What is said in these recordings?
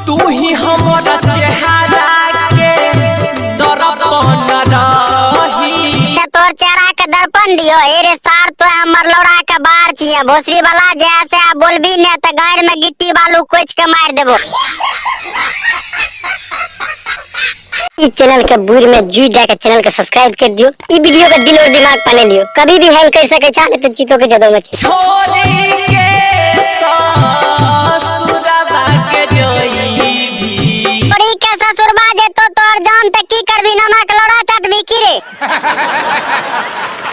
तू ही हमारा चेहरा के दर्पण रही। तोर चेहरा के दर्पण दियो एरे सार तो हमर लौड़ा के बाहर छिए भोसरी वाला जैसे बोलबी ने त गायर में गिट्टी बालू कोच के मार देबो। इस चैनल के बुर में जुट जाके चैनल के सब्सक्राइब कर दियो। ई वीडियो का दिल और दिमाग पाने लियो कभी भी हैंग कर सके चाहे तो चीतों के जदों में छोरी के ससुरबा के जोई छोरी के ससुरबा जे तो तोर जान त की करबी नमक लौड़ा चटबी की रे।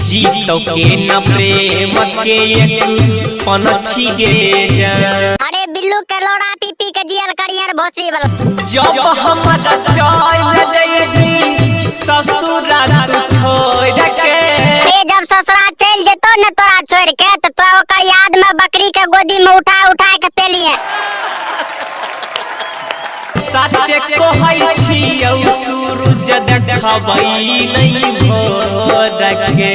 जीतो के न प्रेम के एक पनछी गे जान। अरे बिल्लू के लौड़ा पी पी के जियल करियर भोसरी वाला। जब हमरा चल जइबी ससुरा तू छोड़ के ए जब ससुरा चल जेतो न तोरा छोड़ के तो ओकर याद में बकरी के गोदी में उठा उठा के पेलिए। सच्चे कहै छियौ सूरज देखबै नहीं भोर के। ए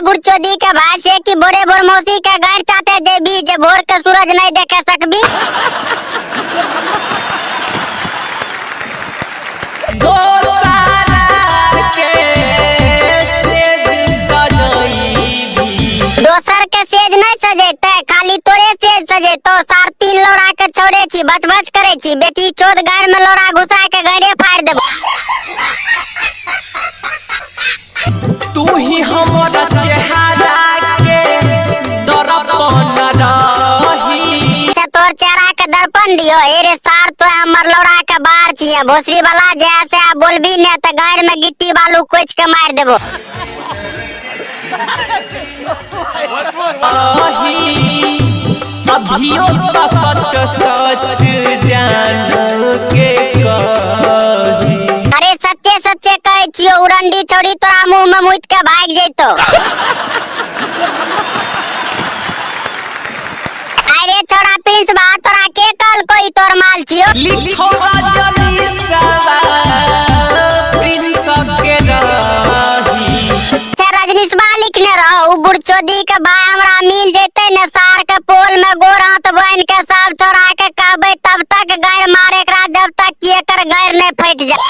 बुढ़चोदी के भाई से कि बोरे बोर मौसी के घर चाहते जेबी जे भोर के सूरज नहीं देखे सकबी। दोसर के सेज नहीं सजेते खाली तोरे सेज सजेतो। सार तीन लौड़ा के छोड़े छी बच बच करे छी बेटी चोद घर में लौड़ा घुसा के घरे फाड़ देबो। तू ही हमारा चेहरा के दर्पण रही। तोर चेहरा के दर्पण दियो एरे सार तो हमर लौड़ा के बाहर छिए भोसरी वाला जैसे बोलबी ने त गायर में गिट्टी बालू कोच के मार देबो। अभियो तो सच सच जान के कही। अरे सच्चे सच्चे कहे छियो उरंडी छोड़ी तोरा मुंह में मुइत के भाग जइतो। अरे छोड़ा प्रिंस बा तोरा के कल कोई तोर माल छियो। लिखो रजनी सवा प्रिंस के रही। रजनीश बा लिखने रहो बुढ़चोदी के बा हमरा मिल जैते न सार के पोल में गोर हाथ बन के सब छोड़ा के कहबे तब तक गायर मारे एकरा जब तक कि एकर गायर नहीं फट जाए।